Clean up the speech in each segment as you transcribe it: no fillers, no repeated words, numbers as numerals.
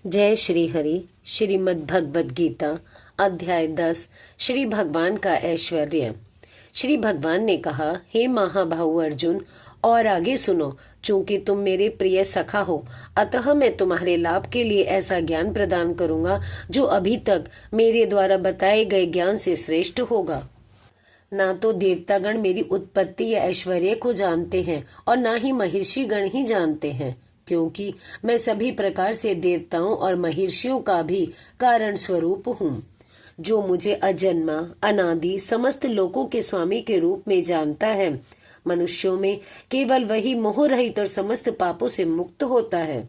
जय श्री हरि। श्रीमद् भगवद गीता अध्याय 10 श्री भगवान का ऐश्वर्य। श्री भगवान ने कहा, हे महाबाहु अर्जुन, और आगे सुनो। चूंकि तुम मेरे प्रिय सखा हो, अतः मैं तुम्हारे लाभ के लिए ऐसा ज्ञान प्रदान करूंगा जो अभी तक मेरे द्वारा बताए गए ज्ञान से श्रेष्ठ होगा। ना तो देवतागण मेरी उत्पत्ति या ऐश्वर्य को जानते हैं और ना ही महर्षि गण ही जानते हैं, क्योंकि मैं सभी प्रकार से देवताओं और महर्षियों का भी कारण स्वरूप हूँ। जो मुझे अजन्मा अनादि समस्त लोकों के स्वामी के रूप में जानता है, मनुष्यों में केवल वही मोह रहित और समस्त पापों से मुक्त होता है।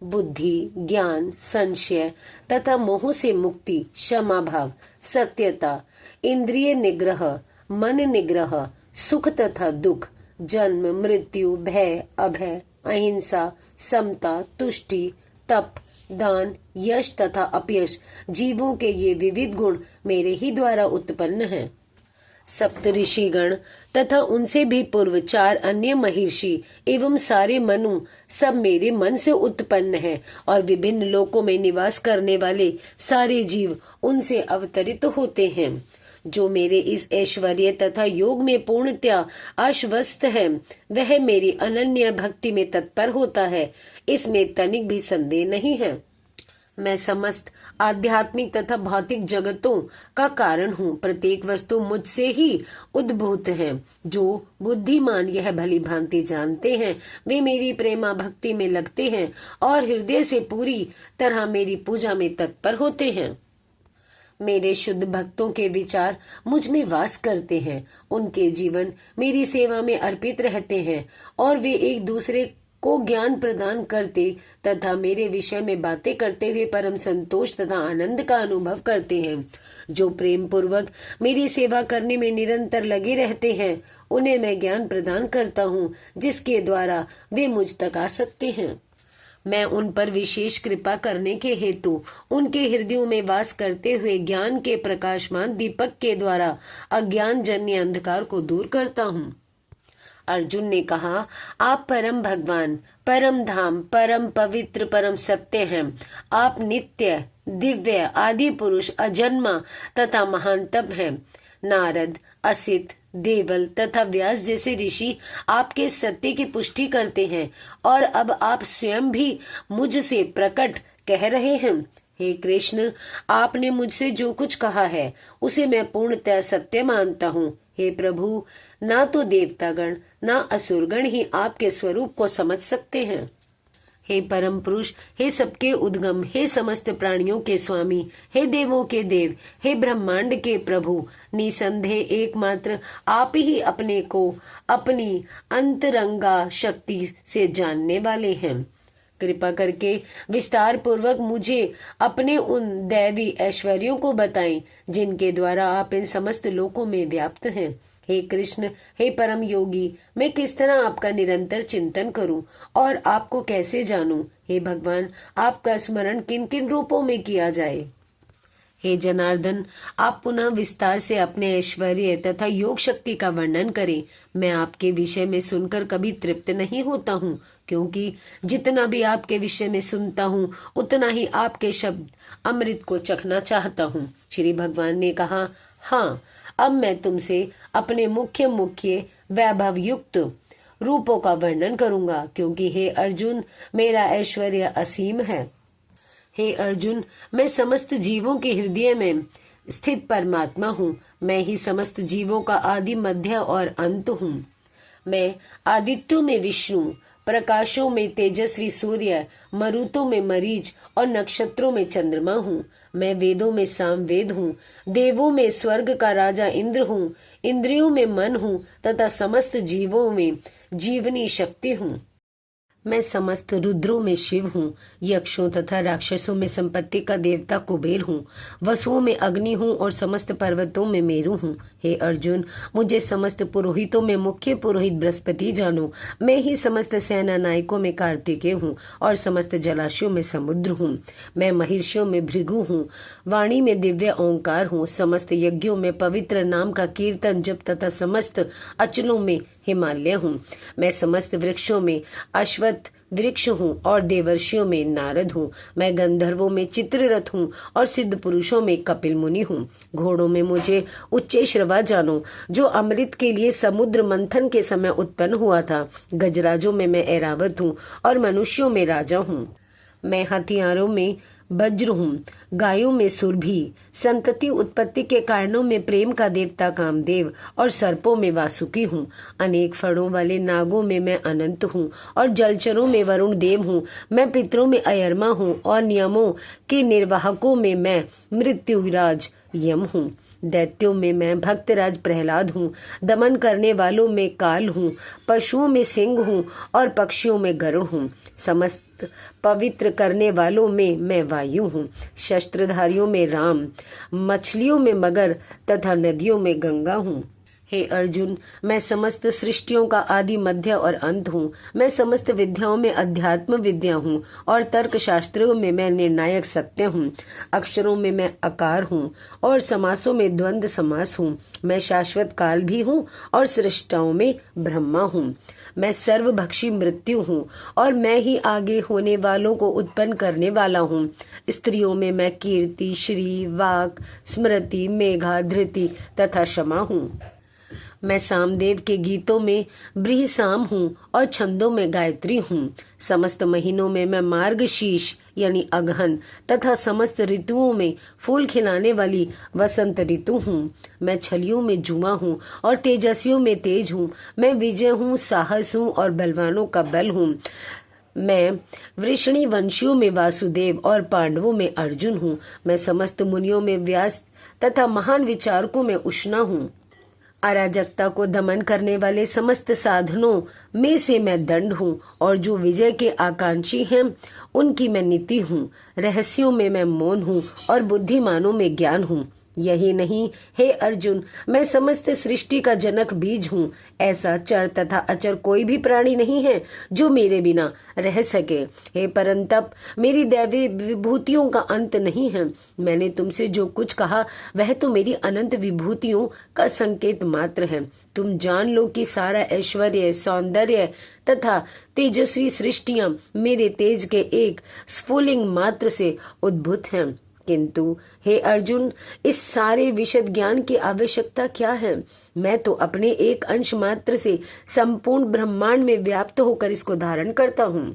बुद्धि, ज्ञान, संशय तथा मोह से मुक्ति, क्षमा भाव, सत्यता, इंद्रिय निग्रह, मन निग्रह, सुख तथा दुख, जन्म मृत्यु, भय अभय, अहिंसा, समता, तुष्टि, तप, दान, यश तथा अपयश, जीवों के ये विविध गुण मेरे ही द्वारा उत्पन्न हैं। सप्त ऋषिगण तथा उनसे भी पूर्व 4 अन्य महर्षि एवं सारे मनु सब मेरे मन से उत्पन्न हैं और विभिन्न लोकों में निवास करने वाले सारे जीव उनसे अवतरित होते हैं। जो मेरे इस ऐश्वर्य तथा योग में पूर्णतया आश्वस्त है, वह मेरी अनन्य भक्ति में तत्पर होता है, इसमें तनिक भी संदेह नहीं है। मैं समस्त आध्यात्मिक तथा भौतिक जगतों का कारण हूँ। प्रत्येक वस्तु मुझसे ही उद्भूत है। जो बुद्धिमान यह भली भांति जानते हैं, वे मेरी प्रेमा भक्ति में लगते हैं और हृदय से पूरी तरह मेरी पूजा में तत्पर होते हैं। मेरे शुद्ध भक्तों के विचार मुझ में वास करते हैं। उनके जीवन मेरी सेवा में अर्पित रहते हैं और वे एक दूसरे को ज्ञान प्रदान करते तथा मेरे विषय में बातें करते हुए परम संतोष तथा आनंद का अनुभव करते हैं। जो प्रेम पूर्वक मेरी सेवा करने में निरंतर लगे रहते हैं, उन्हें मैं ज्ञान प्रदान करता हूँ, जिसके द्वारा वे मुझ तक आ सकते हैं। मैं उन पर विशेष कृपा करने के हेतु उनके हृदयों में वास करते हुए ज्ञान के प्रकाशमान दीपक के द्वारा अज्ञान जन्य अंधकार को दूर करता हूँ। अर्जुन ने कहा, आप परम भगवान, परम धाम, परम पवित्र, परम सत्य हैं। आप नित्य, दिव्य, आदि पुरुष, अजन्मा तथा महान तप हैं। नारद, असित, देवल तथा व्यास जैसे ऋषि आपके सत्य की पुष्टि करते हैं और अब आप स्वयं भी मुझसे प्रकट कह रहे हैं। हे कृष्ण, आपने मुझसे जो कुछ कहा है उसे मैं पूर्णतः सत्य मानता हूँ। हे प्रभु, ना तो देवतागण ना असुरगण ही आपके स्वरूप को समझ सकते हैं। हे परम पुरुष, हे सबके उद्गम, हे समस्त प्राणियों के स्वामी, हे देवों के देव, हे ब्रह्मांड के प्रभु, निसंदेह एकमात्र आप ही अपने को अपनी अंतरंगा शक्ति से जानने वाले हैं। कृपा करके विस्तार पूर्वक मुझे अपने उन दैवी ऐश्वर्यों को बताएं, जिनके द्वारा आप इन समस्त लोकों में व्याप्त हैं। हे कृष्ण, हे परम योगी, मैं किस तरह आपका निरंतर चिंतन करूं और आपको कैसे जानूं? हे भगवान, आपका स्मरण किन किन रूपों में किया जाए? हे जनार्दन, आप पुनः विस्तार से अपने ऐश्वर्य तथा योग शक्ति का वर्णन करें। मैं आपके विषय में सुनकर कभी तृप्त नहीं होता हूँ, क्योंकि जितना भी आपके विषय में सुनता हूँ, उतना ही आपके शब्द अमृत को चखना चाहता हूँ। श्री भगवान ने कहा, हाँ, अब मैं तुमसे अपने मुख्य मुख्य वैभव युक्त रूपों का वर्णन करूंगा, क्योंकि हे अर्जुन, मेरा ऐश्वर्य असीम है। हे अर्जुन, मैं समस्त जीवों के हृदय में स्थित परमात्मा हूँ। मैं ही समस्त जीवों का आदि मध्य और अंत हूँ। मैं आदित्यों में विष्णु, प्रकाशों में तेजस्वी सूर्य, मरुतों में मरीच और नक्षत्रों में चंद्रमा हूँ। मैं वेदों में सामवेद हूँ, देवों में स्वर्ग का राजा इंद्र हूँ, इंद्रियों में मन हूँ तथा समस्त जीवों में जीवनी शक्ति हूँ। मैं समस्त रुद्रों में शिव हूँ, यक्षों तथा राक्षसों में संपत्ति का देवता कुबेर हूँ, वसुओं में अग्नि हूँ और समस्त पर्वतों में मेरु हूँ। हे अर्जुन, मुझे समस्त पुरोहितों में मुख्य पुरोहित बृहस्पति जानो। मैं ही समस्त सेना नायकों में कार्तिकेय हूँ और समस्त जलाशयों में समुद्र हूँ। मैं महर्षियों में भृगु हूँ, वाणी में दिव्य ओंकार हूँ, समस्त यज्ञों में पवित्र नाम का कीर्तन जप तथा समस्त अचलों में हिमालय हूँ। मैं समस्त वृक्षों में अश्वत्थ वृक्ष हूँ और देवर्षियों में नारद हूँ। मैं गंधर्वों में चित्ररथ हूँ और सिद्ध पुरुषों में कपिल मुनि हूँ। घोड़ों में मुझे उच्चैश्रवा जानो, जो अमृत के लिए समुद्र मंथन के समय उत्पन्न हुआ था। गजराजों में मैं ऐरावत हूँ और मनुष्यों में राजा हूँ। मैं हथियारों में वज्र हूँ, गायों में सुरभि, संतति उत्पत्ति के कारणों में प्रेम का देवता कामदेव और सर्पों में वासुकी हूँ। अनेक फड़ों वाले नागों में मैं अनंत हूँ और जलचरों में वरुण देव हूँ। मैं पितरों में अयरमा हूँ और नियमों के निर्वाहकों में मैं मृत्युराज यम हूँ। दैत्यों में मैं भक्तराज प्रहलाद हूँ। दमन करने वालों में काल हूँ। पशुओं में सिंह हूँ और पक्षियों में गरुड़ हूँ। समस्त पवित्र करने वालों में मैं वायु हूँ। शस्त्रधारियों में राम, मछलियों में मगर तथा नदियों में गंगा हूँ। हे अर्जुन, मैं समस्त सृष्टियों का आदि मध्य और अंत हूँ। मैं समस्त विद्याओं में अध्यात्म विद्या हूँ और तर्क शास्त्रों में मैं निर्णायक सत्य हूँ। अक्षरों में मैं आकार हूँ और समासों में द्वंद्व समास हूँ। मैं शाश्वत काल भी हूँ और सृष्टाओं में ब्रह्मा हूँ। मैं सर्वभक्षी मृत्यु हूँ और मैं ही आगे होने वालों को उत्पन्न करने वाला हूँ। स्त्रियों में मैं कीर्ति, श्री, वाक, स्मृति, मेघा, धृति तथा क्षमा हूँ। मैं सामदेव के गीतों में बृहसाम हूँ और छंदों में गायत्री हूँ। समस्त महीनों में मैं मार्गशीर्ष यानी अगहन तथा समस्त ऋतुओं में फूल खिलाने वाली वसंत ऋतु हूँ। मैं छलियों में जुआ हूँ और तेजस्वियों में तेज हूँ। मैं विजय हूँ, साहस हूँ और बलवानों का बल हूँ। मैं वृषणी वंशियों में वासुदेव और पांडवों में अर्जुन हूँ। मैं समस्त मुनियों में व्यास तथा महान विचारकों में उष्णा हूँ। अराजकता को दमन करने वाले समस्त साधनों में से मैं दंड हूँ और जो विजय के आकांक्षी हैं उनकी मैं नीति हूँ। रहस्यों में मैं मौन हूँ और बुद्धिमानों में ज्ञान हूँ। यही नहीं, हे अर्जुन, मैं समस्त सृष्टि का जनक बीज हूँ। ऐसा चर तथा अचर कोई भी प्राणी नहीं है जो मेरे बिना रह सके। हे परंतप, मेरी दैवी विभूतियों का अंत नहीं है। मैंने तुमसे जो कुछ कहा वह तो मेरी अनंत विभूतियों का संकेत मात्र है। तुम जान लो कि सारा ऐश्वर्य, सौंदर्य तथा तेजस्वी सृष्टियां मेरे तेज के एक स्फुलिंग मात्र से उद्भूत हैं। किंतु हे अर्जुन, इस सारे विशद ज्ञान की आवश्यकता क्या है? मैं तो अपने एक अंश मात्र से संपूर्ण ब्रह्मांड में व्याप्त होकर इसको धारण करता हूँ।